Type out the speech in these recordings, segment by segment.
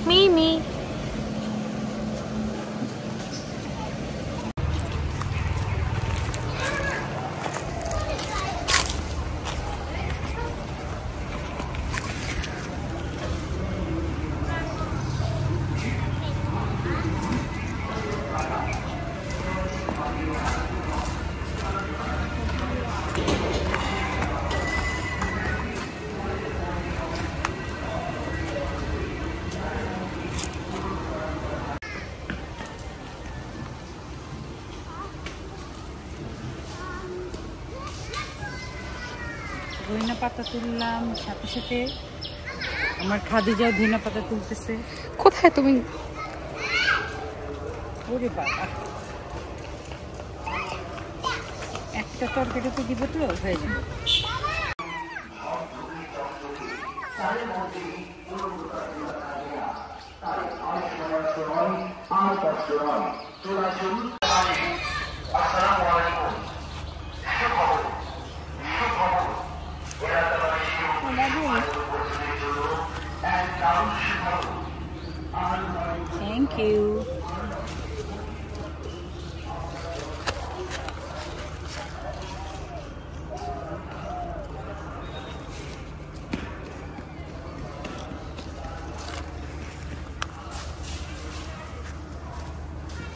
Mimi. ধইনা পাতা তুললাম, সাথে সাথে আমার খাদিজাও ধইনা পাতা তুলতেছে। কোথায় তুমি? ওরে বাবা, একটা তরকারি তো দিব তো হয়ে যাবে। Thank you.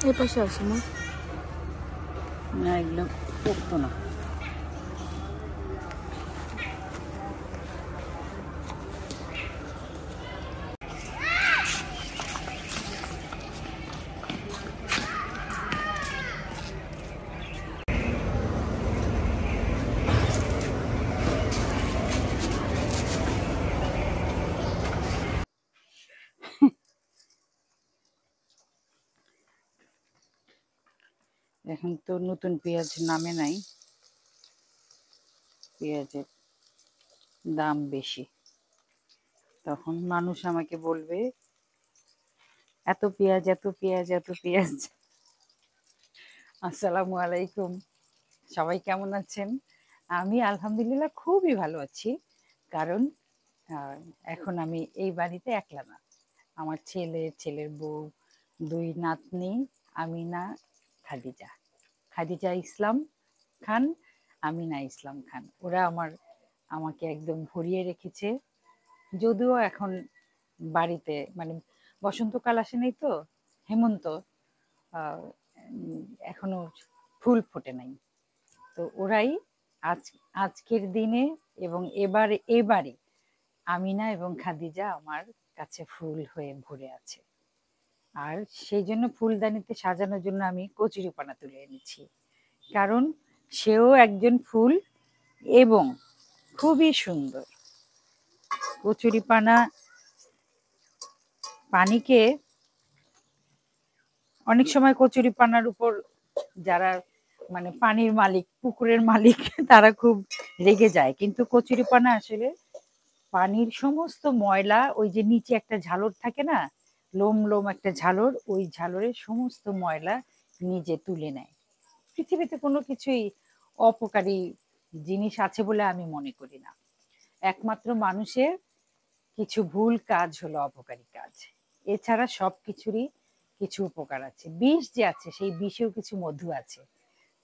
এই পাশে আসো না। না, এগুলো পড়তো না। এখন তো নতুন পেঁয়াজ নামে নাই, পেঁয়াজের দাম বেশি। তখন মানুষ আমাকে বলবে এত পেঁয়াজ, এত পেঁয়াজ, এত পেঁয়াজ। আসসালামু আলাইকুম, সবাই কেমন আছেন? আমি আলহামদুলিল্লাহ খুবই ভালো আছি। কারণ এখন আমি এই বাড়িতে একলা না, আমার ছেলে, ছেলের বউ, দুই নাতনি, আমিনা, খাদিজা, খাদিজা ইসলাম খান, আমিনা ইসলাম খান। ওরা আমাকে একদম ভরিয়ে রেখেছে। যদিও এখন বাড়িতে মানে বসন্তকাল আসে নাই তো, হেমন্ত এখনো ফুল ফোটে নাই, তো ওরাই আজকের দিনে এবং এবারে আমিনা এবং খাদিজা আমার কাছে ফুল হয়ে ভরে আছে। আর সেই জন্য ফুলদানিতে সাজানোর জন্য আমি কচুরিপানা তুলে এনেছি, কারণ সেও একজন ফুল এবং খুবই সুন্দর। কচুরিপানা পানিকে অনেক সময় কচুরিপানার উপর যারা মানে পানির মালিক, পুকুরের মালিক, তারা খুব রেগে যায়, কিন্তু কচুরিপানা আসলে পানির সমস্ত ময়লা, ওই যে নিচে একটা ঝালর থাকে না, লোম লোম একটা ঝালর, ওই ঝালরের সমস্ত ময়লা নিজে তুলে নেয়। পৃথিবীতে কোনো কিছুই অপকারী জিনিস আছে বলে আমি মনে করি না। একমাত্র মানুষের কিছু ভুল কাজ হলো অপকারী কাজ, এছাড়া সব কিছুরই কিছু উপকার আছে। বিষ যে আছে, সেই বিষেও কিছু মধু আছে।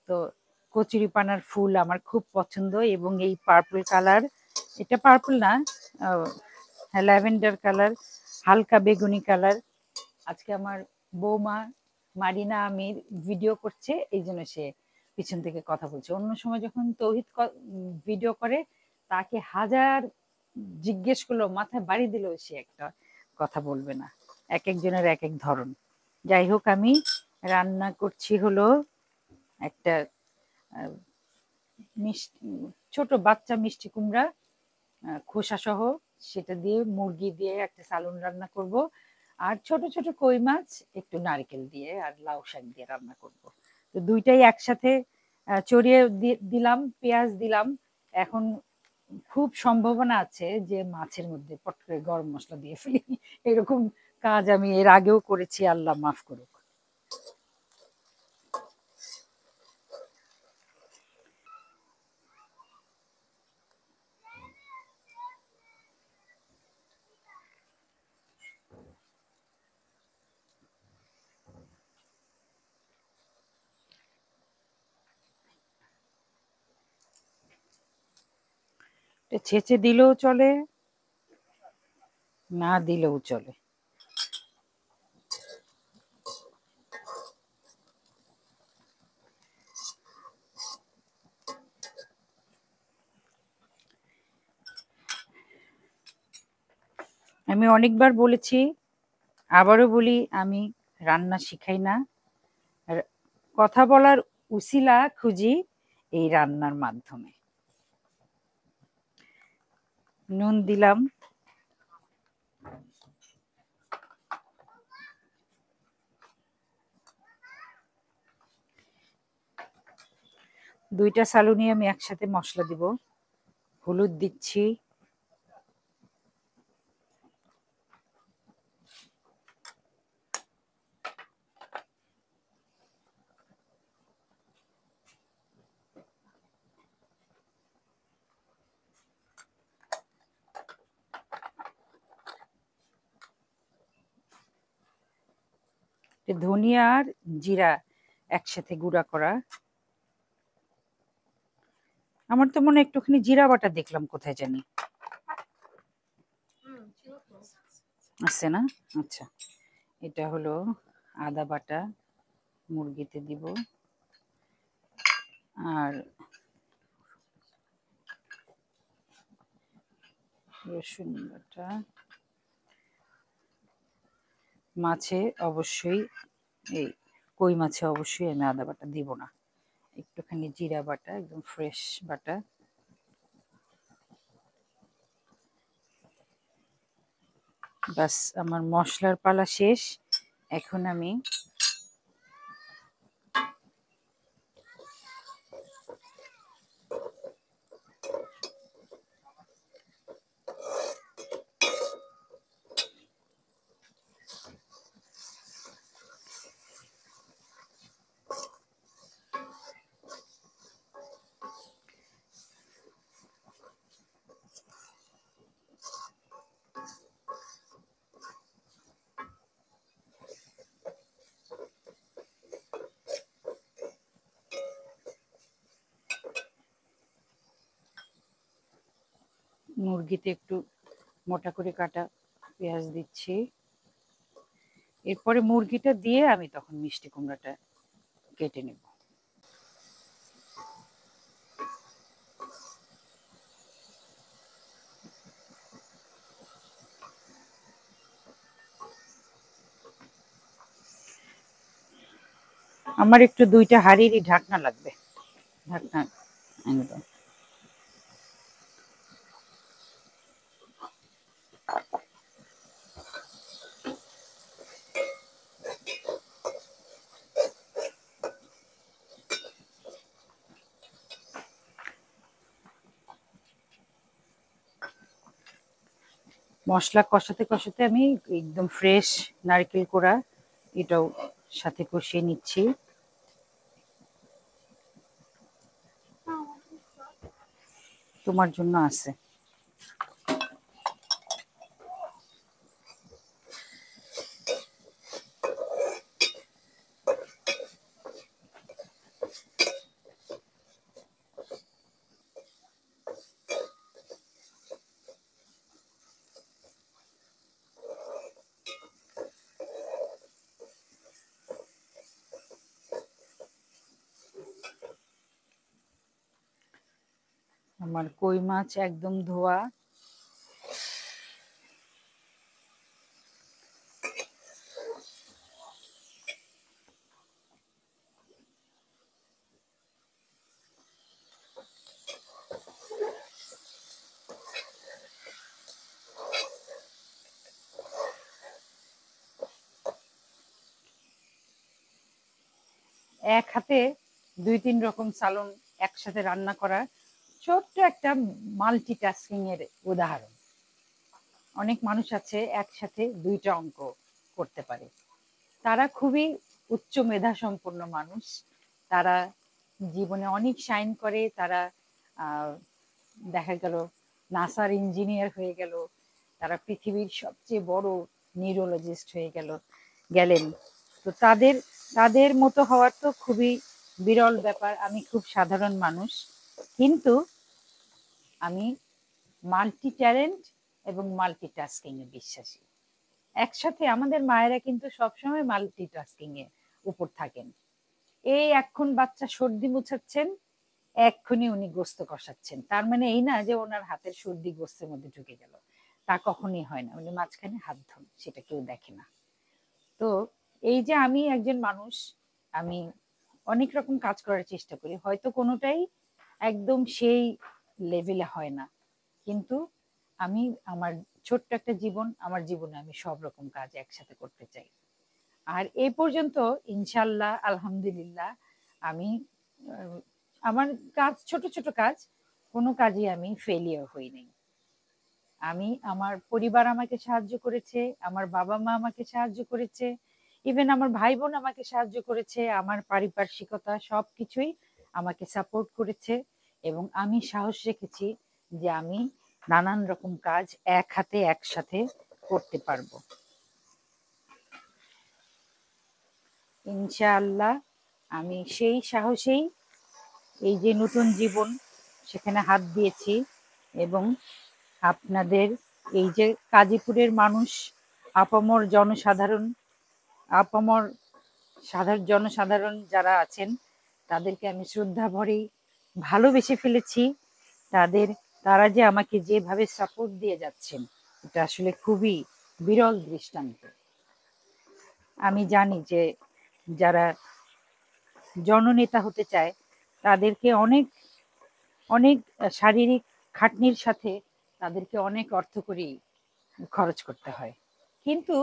তো কচুরিপানার ফুল আমার খুব পছন্দ, এবং এই পার্পল কালার, এটা পার্পল না, ল্যাভেন্ডার কালার, হালকা বেগুনি কালার। আজকে আমার বৌমা মারিনা আমির ভিডিও করছে, এই জন্য সে পিছন থেকে কথা বলছে। অন্য সময় যখন তৌহিদ ভিডিও করে, তাকে হাজার জিজ্ঞেস করলো, মাথায় বাড়ি দিলেও সে একটা কথা বলবে না। এক একজনের এক এক ধরন। যাই হোক, আমি রান্না করছি হলো একটা মিষ্টি, ছোট বাচ্চা মিষ্টি কুমড়া, খোসা সহ, সেটা দিয়ে মুরগি দিয়ে একটা সালুন রান্না করব। আর ছোট ছোট কই মাছ একটু নারকেল দিয়ে আর লাউ শাক দিয়ে রান্না করব। তো দুইটাই একসাথে চড়িয়ে দিলাম, পেঁয়াজ দিলাম। এখন খুব সম্ভাবনা আছে যে মাছের মধ্যে পট করে গরম মসলা দিয়ে ফেলি। এরকম কাজ আমি এর আগেও করেছি, আল্লাহ মাফ করুক। ছেঁচে দিলেও চলে, না দিলেও চলে। আমি অনেকবার বলেছি, আবারও বলি, আমি রান্না শিখাই না। কথা বলার উছিলা খুঁজি এই রান্নার মাধ্যমে। নুন দিলাম, দুইটা সালুনি আমি একসাথে মশলা দিব। হলুদ দিচ্ছি, ধনিয়া আর জিরা একসাথে গুঁড়া করা। আমার তো মনে হয় একটুখানি জিরা বাটা দেখলাম কোথায় জানি, আছে না? আচ্ছা, এটা হলো আদা বাটা, মুরগিতে দিব। আর রসুন বাটা, মাছে অবশ্যই, এই কই মাছে অবশ্যই আমি আদা বাটা দিব না, একটুখানি জিরা বাটা, একদম ফ্রেশ বাটা। বাস, আমার মশলার পালা শেষ। এখন আমি মুরগিতে একটু মোটা করে কাটা পেঁয়াজ দিচ্ছি। এরপরে মুরগিটা দিয়ে আমি তখন মিষ্টি কুমড়াটা কেটে নেব। আমার একটু দুইটা হাঁড়িরই ঢাকনা লাগবে, ঢাকনা এনে দাও। মশলা কষাতে কষাতে আমি একদম ফ্রেশ নারকেল কোড়া এটাও সাথে কষিয়ে নিচ্ছি। তোমার জন্য আছে। আমার কই মাছ একদম ধোয়া। এক হাতে দুই তিন রকম সালন একসাথে রান্না করা ছোট্ট একটা মাল্টিটাস্কিং এর উদাহরণ। অনেক মানুষ আছে একসাথে দুইটা অঙ্ক করতে পারে, তারা খুবই উচ্চ মেধা সম্পন্ন মানুষ, তারা জীবনে অনেক শাইন করে, তারা দেখা গেল নাসার ইঞ্জিনিয়ার হয়ে গেল, তারা পৃথিবীর সবচেয়ে বড় নিউরোলজিস্ট হয়ে গেলেন। তো তাদের তাদের মতো হওয়ার তো খুবই বিরল ব্যাপার। আমি খুব সাধারণ মানুষ, কিন্তু আমি মাল্টি ট্যালেন্ট এবং মাল্টিটাস্কিং এ বিশ্বাসী। একসাথে আমাদের মায়েরা কিন্তু সবসময় মাল্টিটাস্কিং এ উপর থাকেন। এই এক্ষুন বাচ্চা সর্দি মুছাচ্ছেন, এক্ষুনি উনি গোস্ত কষাচ্ছেন, তার মানে এই না যে ওনার হাতের সর্দি গোস্তের মধ্যে ঢুকে গেল, তা কখনই হয় না। উনি মাঝখানে হাত ধোন, সেটা কেউ দেখে না। তো এই যে আমি একজন মানুষ, আমি অনেক রকম কাজ করার চেষ্টা করি, হয়তো কোনোটাই একদম সেই লেভেলে হয় না, কিন্তু আমি আমার ছোট্ট একটা জীবন, আমার জীবনে আমি সব রকম কাজ একসাথে করতে চাই। আর এই পর্যন্ত ইনশাল্লাহ আলহামদুলিল্লাহ আমি আমার কাজ, ছোট ছোট কাজ, কোনো কাজে আমি ফেলিয়ার হইনি। আমি, আমার পরিবার আমাকে সাহায্য করেছে, আমার বাবা মা আমাকে সাহায্য করেছে, ইভেন আমার ভাই বোন আমাকে সাহায্য করেছে, আমার পারিপার্শ্বিকতা সবকিছুই আমাকে সাপোর্ট করেছে। এবং আমি সাহস রেখেছি যে আমি নানান রকম কাজ এক হাতে একসাথে করতে পারবো ইনশাআল্লাহ। আমি সেই সাহসেই এই যে নতুন জীবন, সেখানে হাত দিয়েছি। এবং আপনাদের এই যে গাজীপুরের মানুষ, আপামর জনসাধারণ, আপামর জনসাধারণ যারা আছেন, তাদেরকে আমি শ্রদ্ধা ভরেই ভালোবেসে ফেলেছি। তারা যে আমাকে যেভাবে সাপোর্ট দিয়ে যাচ্ছেন, এটা আসলে খুবই বিরল দৃষ্টান্ত। আমি জানি যে যারা জননেতা হতে চায়, তাদেরকে অনেক অনেক শারীরিক খাটনির সাথে তাদেরকে অনেক অর্থকড়ি খরচ করতে হয়। কিন্তু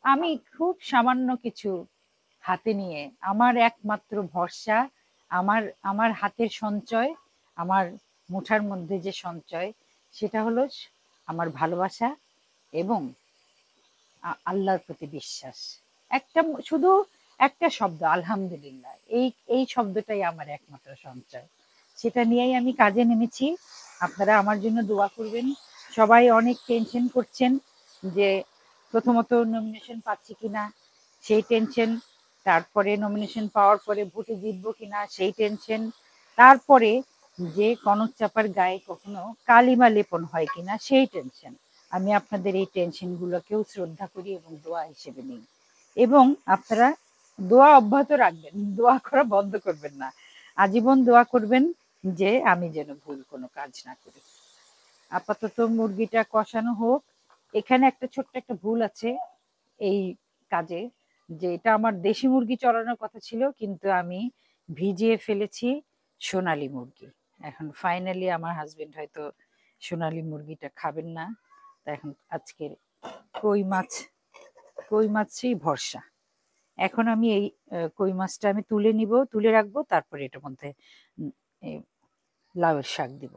আমি খুব সামান্য কিছু হাতে নিয়ে, আমার একমাত্র ভরসা আমার আমার হাতের সঞ্চয়, আমার মুঠার মধ্যে যে সঞ্চয়, সেটা হলো আমার ভালোবাসা এবং আল্লাহর প্রতি বিশ্বাস। একটা শুধু একটা শব্দ আলহামদুলিল্লাহ, এই এই শব্দটাই আমার একমাত্র সঞ্চয়। সেটা নিয়েই আমি কাজে নেমেছি। আপনারা আমার জন্য দোয়া করবেন। সবাই অনেক টেনশন করছেন যে প্রথমত নমিনেশন পাচ্ছি কিনা, সেই টেনশন। তারপরে নমিনেশন পাওয়ার পরে ভোটে জিতবো কিনা, সেই টেনশন। তারপরে যে কনক চাপার গায়ে কখনো কালিমা লেপন হয় কিনা, সেই টেনশন। আমি আপনাদের এই টেনশন গুলোকেও শ্রদ্ধা করি এবং দোয়া হিসেবে নিই। এবং আপনারা দোয়া অব্যাহত রাখবেন, দোয়া করা বন্ধ করবেন না, আজীবন দোয়া করবেন যে আমি যেন ভুল কোনো কাজ না করি। আপাতত মুরগিটা কষানো হোক। এখানে একটা ছোট্ট একটা ভুল আছে এই কাজে, যে এটা আমার দেশি মুরগি চড়ানোর কথা ছিল, কিন্তু আমি ভিজিয়ে ফেলেছি সোনালী মুরগি। এখন ফাইনালি আমার হাজবেন্ড হয়তো সোনালী মুরগিটা খাবেন না, তা এখন আজকের কই মাছই ভরসা। এখন আমি এই কই মাছটা আমি তুলে নিব, তুলে রাখবো, তারপরে এটার মধ্যে লাউয়ের শাক দিব।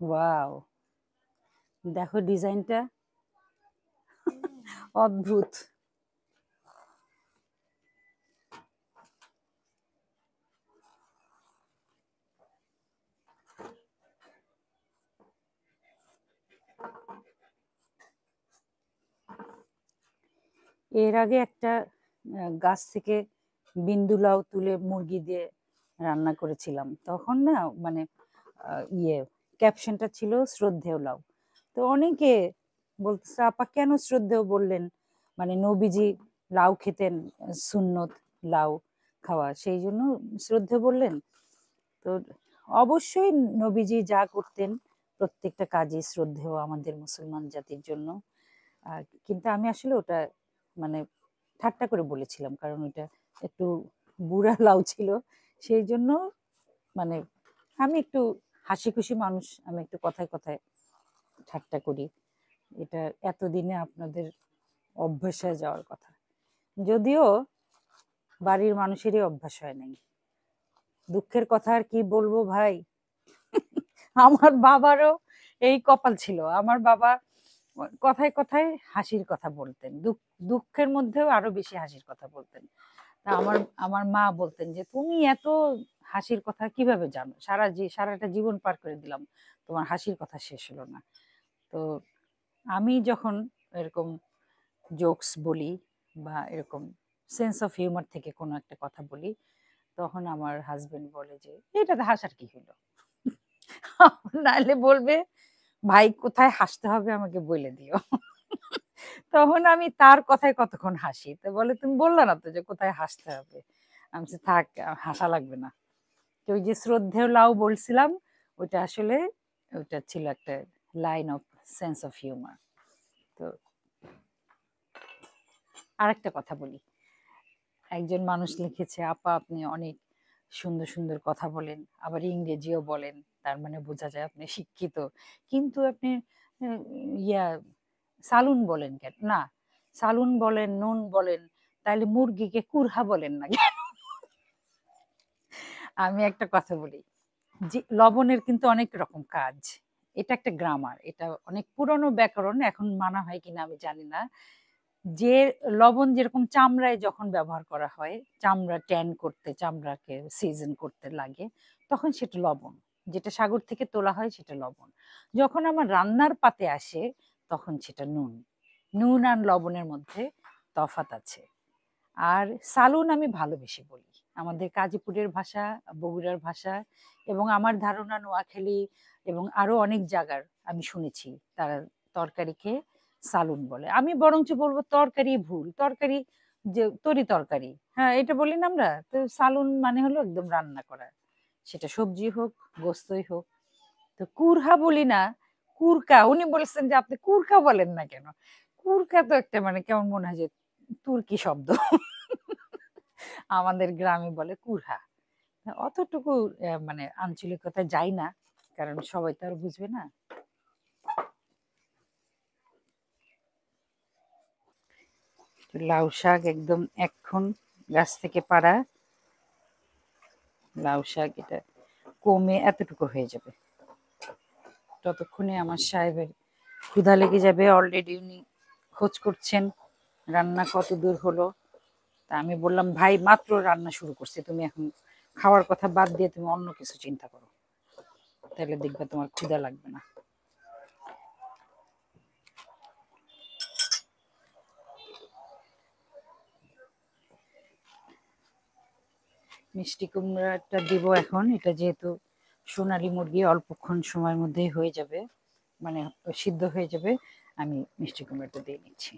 ওয়াও, দেখো ডিজাইনটা অদ্ভুত। এর আগে একটা গাছ থেকে বিন্দু লাউ তুলে মুরগি দিয়ে রান্না করেছিলাম, তখন না মানে ক্যাপশনটা ছিল শ্রদ্ধেয় লাউ। তো অনেকে বলতেছে আপা কেন শ্রদ্ধেয় বললেন, মানে নবীজি লাউ খেতেন, সুন্নত লাউ খাওয়া, সেই জন্য শ্রদ্ধেয় বললেন। তো অবশ্যই নবীজি যা করতেন প্রত্যেকটা কাজে শ্রদ্ধেয় আমাদের মুসলমান জাতির জন্য। কিন্তু আমি আসলে ওটা মানে ঠাট্টা করে বলেছিলাম, কারণ ওটা একটু বুড়া লাউ ছিল, সেই জন্য মানে আমি একটু হাসি খুশি মানুষ, আমি একটু কথায় কথায় ঠাট্টা করি। এটা এতদিনে আপনাদের অভ্যাস হয়ে যাওয়ার কথা, যদিও বাড়ির মানুষেরই অভ্যাস হয় নাই। দুঃখের কথা আর কি বলবো ভাই। আমার বাবারও এই কপাল ছিল। আমার বাবা কথায় কথায় হাসির কথা বলতেন, দুঃখের মধ্যেও আরো বেশি হাসির কথা বলতেন। তা আমার আমার মা বলতেন যে তুমি এত হাসির কথা কিভাবে জানো, সারাটা জীবন পার করে দিলাম, তোমার হাসির কথা শেষ হলো না। তো আমি যখন এরকম জোকস বলি বা এরকম সেন্স অফ হিউমার থেকে কোনো একটা কথা বলি, তখন আমার হাজবেন্ড বলে যে এটাতে হাসার কি হলো। নাহলে বলবে ভাই কোথায় হাসতে হবে আমাকে বলে দিও। তখন আমি তার কথায় কতক্ষণ হাসি, তো বলে তুমি বললে না তো যে কোথায় হাসতে হবে। আমি বলছি, থাক হাসা লাগবে না। তো ওই যে শ্রদ্ধেয় লাউ বলছিলাম, ওটা আসলে ওটা ছিল একটা line of sense of humour. তো আরেকটা কথা বলি, একজন মানুষ লিখেছে, আপা আপনি অনেক সুন্দর সুন্দর কথা বলেন, আবার ইংরেজিও বলেন, তার মানে বোঝা যায় আপনি শিক্ষিত, কিন্তু আপনি আহ, ইয়া সালুন বলেন কেন না, সালুন বলেন নুন বলেন, তাহলে মুরগিকে কুরহা বলেন না কেন? আমি একটা কথা বলি, যে লবণের কিন্তু অনেক রকম কাজ। এটা একটা গ্রামার, এটা অনেক পুরনো ব্যাকরণ, এখন মানা হয় কিনা আমি জানি না। যে লবণ যেরকম চামড়ায় যখন ব্যবহার করা হয়, চামড়া ট্যান করতে, চামড়াকে সিজন করতে লাগে, তখন সেটা লবণ। যেটা সাগর থেকে তোলা হয় সেটা লবণ। যখন আমার রান্নার পাতে আসে, তখন সেটা নুন। নুন আর লবণের মধ্যে তফাৎ আছে। আর সালুন আমি ভালোবেসে বলি, আমাদের কাজীপুরের ভাষা, বগুড়ার ভাষা, এবং আমার ধারণা নোয়াখালী এবং আরো অনেক জায়গার আমি শুনেছি তারা তরকারিকে সালুন বলে। আমি বরঞ্চ বলবো তরকারি ভুল, তরকারি যে তরি তরকারি, হ্যাঁ এটা বলি না আমরা, তো সালুন মানে হলো একদম রান্না করা, সেটা সবজি হোক গোস্তই হোক। তো কুরহা বলি না, কুরকা। উনি বলেছেন যে আপনি কুরকা বলেন না কেন? কুরকা তো একটা মানে কেমন মনে হয় যে তুর্কি শব্দ। আমাদের গ্রামে বলে কুরহা। অতটুকু মানে আঞ্চলিকতা যাই না, কারণ সবাই তো আর বুঝবে না। লাউ শাক একদম এখন গাছ থেকে পাড়া লাউ শাক, এটা কমে এতটুকু হয়ে যাবে, ততক্ষণে আমার সাহেবের ক্ষুধা লেগে যাবে। অলরেডি উনি খোঁজ করছেন রান্না কত দূর হলো। তা আমি বললাম ভাই মাত্র রান্না শুরু করছি, তুমি এখন খাওয়ার কথা বাদ দিয়ে তুমি অন্য কিছু চিন্তা করো, তাহলে দেখবে তোমার ক্ষুধা লাগবে না। মিষ্টি কুমড়াটা দিব এখন, এটা যেহেতু সোনালী মুরগি অল্পক্ষণ সময়ের মধ্যেই হয়ে যাবে, মানে সিদ্ধ হয়ে যাবে। আমি মিষ্টি কুমড়াটা দিয়ে নিচ্ছি।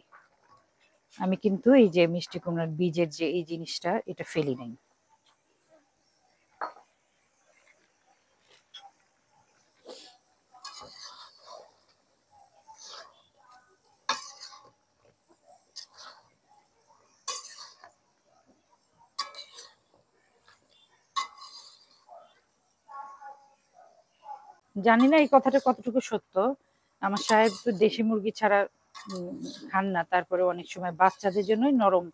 আমি কিন্তু এই যে মিষ্টি কুমড়ার বীজের যে এই জিনিসটা, এটা ফেলি নাই। জানি না এই কথাটা কতটুকু সত্য, আমার সাহেব তো দেশি মুরগি ছাড়া উম, খান না, তারপরে অনেক সময় বাচ্চাদের জন্যই নরম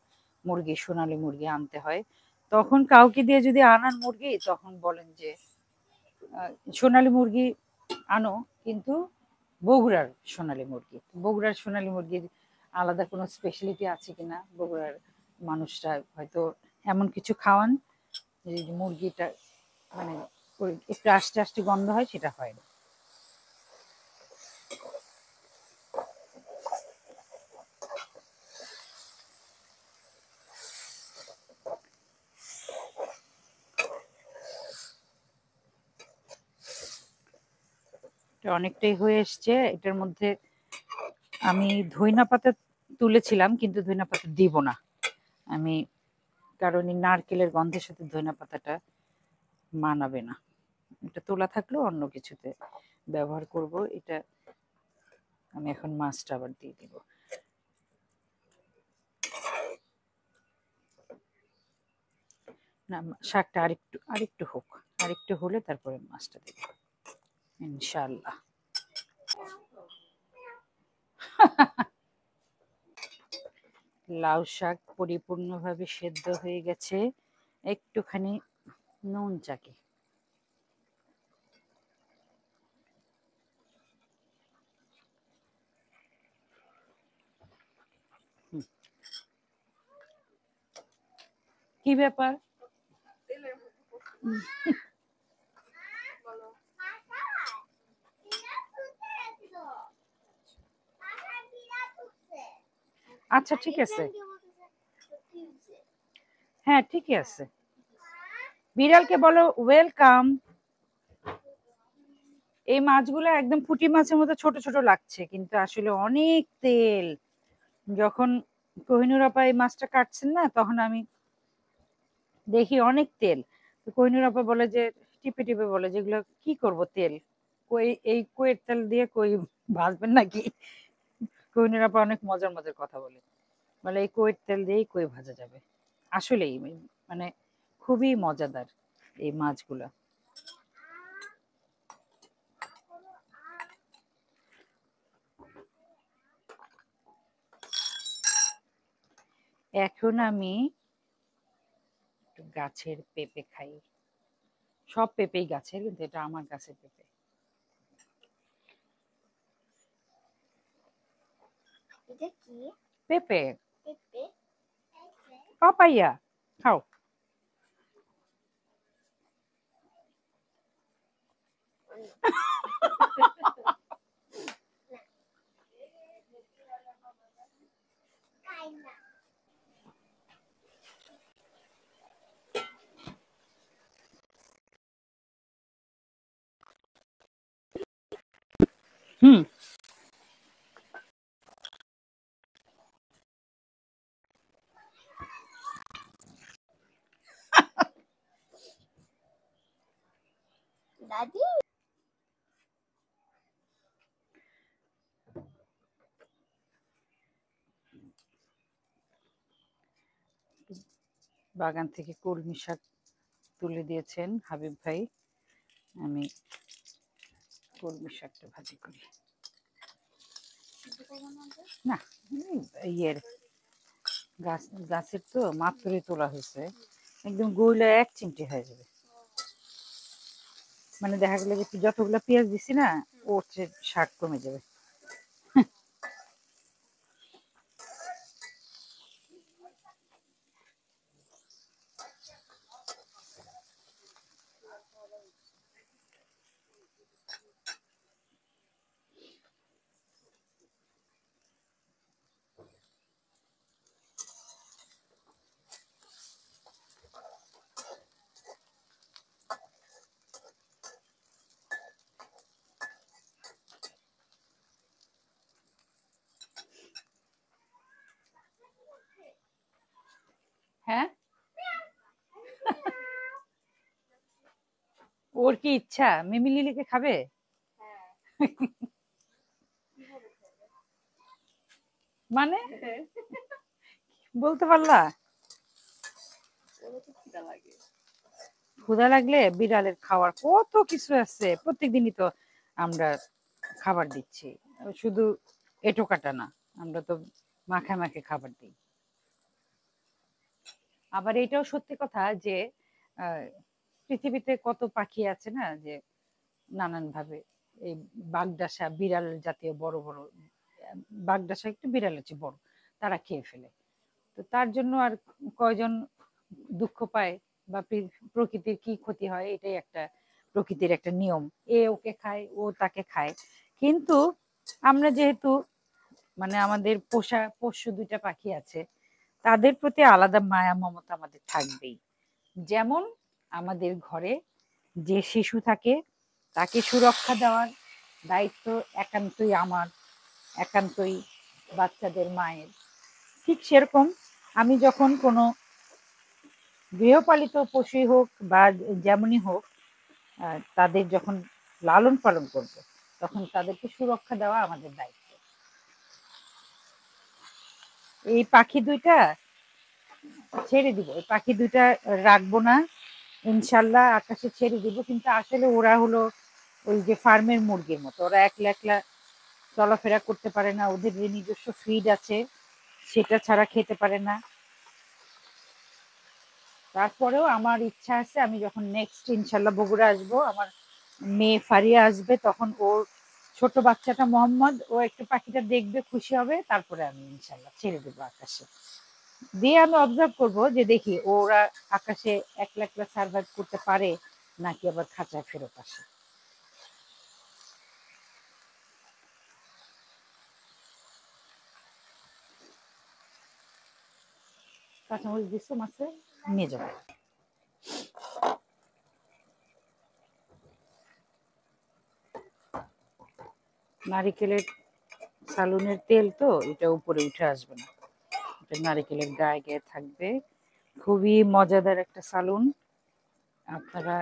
মুরগি, সোনালী মুরগি আনতে হয়। তখন কাউকে দিয়ে যদি আনান মুরগি, তখন বলেন যে সোনালী মুরগি আনো, কিন্তু বগুড়ার সোনালী মুরগি। বগুড়ার সোনালী মুরগির আলাদা কোনো স্পেশালিটি আছে কিনা, বগুড়ার মানুষরা হয়তো এমন কিছু খাওয়ান যে মুরগিটা মানে একটু আস্তে আস্তে গন্ধ হয়, সেটা হয় না। এটা অনেকটাই হয়ে এসছে। এটার মধ্যে আমি ধইনা পাতা তুলেছিলাম, কিন্তু ধইনা পাতা দিব না আমি, কারণ এই নারকেলের গন্ধের সাথে ধইনা পাতাটা মানাবে না। এটা তোলা থাকলেও অন্য কিছুতে ব্যবহার করব। এটা আমি এখন মাছটা আবার দিয়ে দিব। না, শাকটা আরেকটু আরেকটু হোক, আরেকটু হলে তারপরে মাছটা দিব ইনশাল্লাহ। লাউ শাক পরিপূর্ণভাবে সেদ্ধ হয়ে গেছে, একটুখানি নুন চাকে কি ব্যাপার? আচ্ছা ঠিক আছে, হ্যাঁ ঠিকই আছে। বিড়ালকে বলো ওয়েলকাম। এই মাছগুলো একদম পুঁটি মাছের মতো ছোট ছোট লাগছে, কিন্তু আসলে অনেক তেল। যখন কোহিনুর আপা এই মাছটা কাটছেন না, তখন আমি দেখি অনেক তেল। তো কোহিনুর আপা বলে যে, টিপে টিপে বলে যেগুলো কি করব তেল, কই এই কইয়ের তেল দিয়ে কই ভাজবেন নাকি? কোহিনুর আপা অনেক মজার মজার কথা বলে, বলে এই কইয়ের তেল দিয়েই কই ভাজা যাবে। আসলেই মানে খুবই মজাদার এই মাছগুলা। এখন আমি একটু গাছের পেঁপে খাই। সব পেঁপেই গাছের, কিন্তু এটা আমার গাছের পেঁপে। এটা কি? পেঁপে, পেঁপে? পাপাইয়া খাও। খাই না। হুম, দাদি বাগান থেকে কলমি শাক তুলে দিয়েছেন হাবিব ভাই। আমি কলমি শাকটা ভাজি করি। না, ইয়ের গাছের তো মাত্রই তোলা হয়েছে, একদম গইলে এক চিমটি হয়ে যাবে। মানে দেখা গেলো যে যতগুলো পেঁয়াজ দিছি না, ওর চেয়ে শাক কমে যাবে। হ্যাঁ, ওর কি ইচ্ছা মিমি লিলিকে খাবে? মানে বলতে পারলা? ক্ষুধা লাগলে বিড়ালের খাওয়ার কত কিছু আছে, প্রত্যেকদিনই তো আমরা খাবার দিচ্ছি, শুধু এটো কাটা না, আমরা তো মাখে মাখে খাবার দিই। আবার এটাও সত্যি কথা যে আহ, পৃথিবীতে কত পাখি আছে না, যে নানান ভাবে এই বাগডাসা বিড়াল জাতীয় বড় বড় বাগডাসা একটু বিড়ালের চেয়ে বড়, তারা খেয়ে ফেলে। তো তার জন্য আর কয়জন দুঃখ পায় বা প্রকৃতির কি ক্ষতি হয়, এটাই একটা প্রকৃতির একটা নিয়ম। এ ওকে খায়, ও তাকে খায়। কিন্তু আমরা যেহেতু মানে আমাদের পোষ্য দুইটা পাখি আছে, তাদের প্রতি আলাদা মায়া মমতা আমাদের থাকবেই। যেমন আমাদের ঘরে যে শিশু থাকে, তাকে সুরক্ষা দেওয়ার দায়িত্ব একান্তই আমার, একান্তই বাচ্চাদের মায়ের। ঠিক সেরকম আমি যখন কোনো গৃহপালিত পশুই হোক বা যেমনই হোক, তাদের যখন লালন পালন করব, তখন তাদেরকে সুরক্ষা দেওয়া আমাদের দায়িত্ব। এই পাখি দুইটা ছেড়ে দিব, এই পাখি দুইটা রাখবো না, ইনশাল্লাহ আকাশে ছেড়ে দিব। কিন্তু আসলে ওরা হলো ওই যে ফার্মের মুরগির মতো, ওরা একলা একলা চলাফেরা করতে পারে না, ওদের যে নিজস্ব ফিড আছে সেটা ছাড়া খেতে পারে না। তারপরেও আমার ইচ্ছা আছে, আমি যখন নেক্সট ইনশাল্লাহ বগুড়া আসবো, আমার মেয়ে ফারিয়া আসবে, তখন ওর ছোট বাচ্চাটা মোহাম্মদ ও একটু পাখিটা দেখবে, খুশি হবে, তারপরে আমি ইনশাল্লাহ ছেড়ে দেবো আকাশে। দিয়ে আমি অবজার্ভ করব যে দেখি ওরা আকাশে একলা একলা সার্ভাইভ করতে পারে নাকি আবার খাঁচায় ফেরত আসে। কাঁচামরিচ দিচ্ছ মাছে, নিয়ে যাবো। নারিকেলের সালুনের তেল তো, এটা উপরে উঠে আসবে না, এটা নারিকেলের গায়ে গায়ে থাকবে। খুবই মজাদার একটা সালুন, আপনারা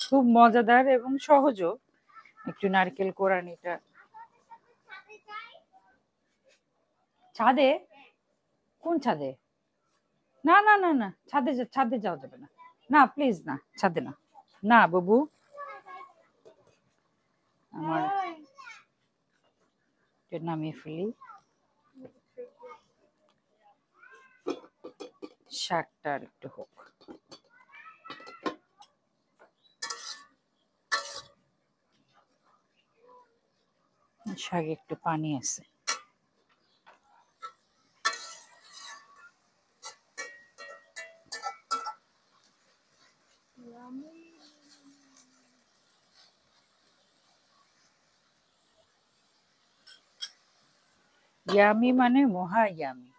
খুব মজাদার এবং সহজও। একটু নারকেল কোরানিটা ছাদে, কোন ছাদে? না না না না, ছাদে ছাদে যাওয়া যাবে না, না প্লিজ না, ছাদে না, না বাবু। আমার এটা নামিয়ে ফেলি, শাকটা আর একটু হোক। শাকে একটু পানি আছে। ইয়ামি মানে মহা ইয়ামি।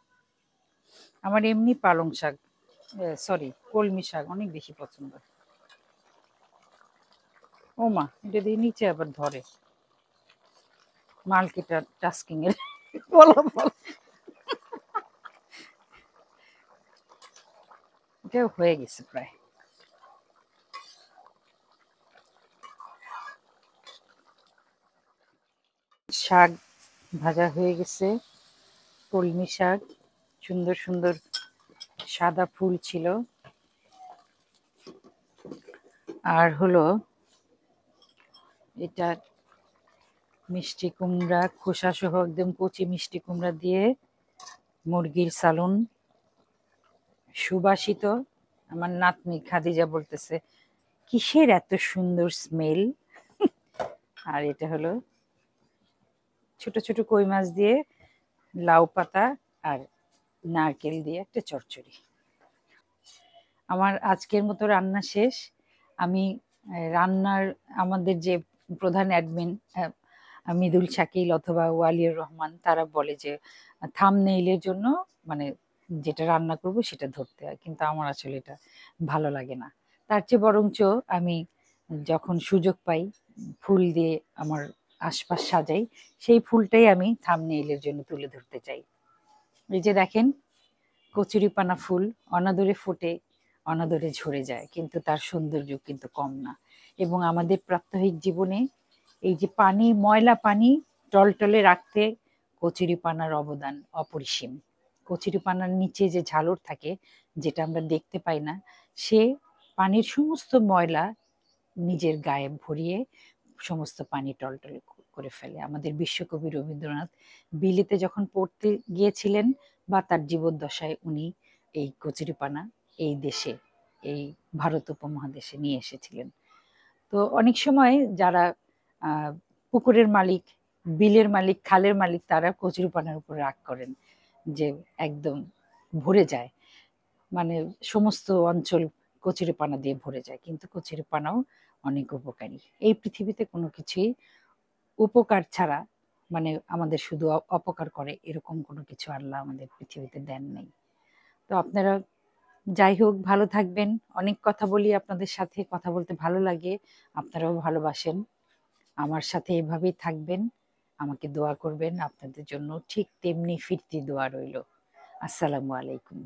আমার এমনি পালং শাক, সরি কলমি শাক অনেক বেশি পছন্দ। ও মা, এটা দিয়ে নিচে আবার ধরে, মাল্টি টাস্কিং এর ফলাফল। এটাও হয়ে গেছে প্রায়। শাক ভাজা হয়ে গেছে, কলমি শাক, সুন্দর সুন্দর সাদা ফুল ছিল। আর হলো এটা মিষ্টি কুমড়া, খোসা সহ একদম কচি মিষ্টি কুমড়া দিয়ে মুরগির সালুন, সুবাসিত। আমার নাতনি খাদিজা বলতেছে কিসের এত সুন্দর স্মেল। আর এটা হলো ছোট ছোট কই মাছ দিয়ে লাউ পাতা আর নারকেল দিয়ে একটা চচ্চড়ি। আমার আজকের মতো রান্না শেষ। আমি রান্নার আমাদের যে প্রধান অ্যাডমিন মৃদুল শাকিল অথবা ওয়ালিউর রহমান, তারা বলে যে থাম্বনেইলের জন্য মানে যেটা রান্না করব সেটা ধরতে হয়, কিন্তু আমার আসলে এটা ভালো লাগে না। তার চেয়ে বরঞ্চ আমি যখন সুযোগ পাই ফুল দিয়ে আমার আশপাশ সাজাই, সেই ফুলটাই আমি থাম্বনেইলের জন্য তুলে ধরতে চাই। এই যে দেখেন, কচুরিপানা ফুল অনাদরে ফোটে, অনাদরে ঝরে যায়, কিন্তু তার সৌন্দর্য কিন্তু কম না। এবং আমাদের প্রাত্যহিক জীবনে এই যে পানি, ময়লা পানি টলটলে রাখতে কচুরিপানার অবদান অপরিসীম। কচুরিপানার নিচে যে ঝালর থাকে, যেটা আমরা দেখতে পাই না, সে পানির সমস্ত ময়লা নিজের গায়ে ভরিয়ে সমস্ত পানি টলটলে করে ফেলে। আমাদের বিশ্বকবি রবীন্দ্রনাথ বিলেতে যখন পড়তে গিয়েছিলেন বা তার জীবদ্দশায় উনি এই কচুরিপানা এই দেশে, এই ভারত উপমহাদেশে নিয়ে এসেছিলেন। তো অনেক সময় যারা পুকুরের মালিক, বিলের মালিক, খালের মালিক, তারা কচুরিপানার উপর রাগ করেন যে একদম ভরে যায়, মানে সমস্ত অঞ্চল কচুরিপানা দিয়ে ভরে যায়। কিন্তু কচুরিপানাও অনেক উপকারী। এই পৃথিবীতে কোনো কিছুই উপকার ছাড়া, মানে আমাদের শুধু অপকার করে এরকম কোনো কিছু আল্লাহ আমাদের পৃথিবীতে দেন নাই। তো আপনারা যাই হোক ভালো থাকবেন। অনেক কথা বলি আপনাদের সাথে, কথা বলতে ভালো লাগে, আপনারাও ভালোবাসেন। আমার সাথে এভাবেই থাকবেন, আমাকে দোয়া করবেন, আপনাদের জন্য ঠিক তেমনি ফিরতি দোয়া রইল। আসসালামু আলাইকুম।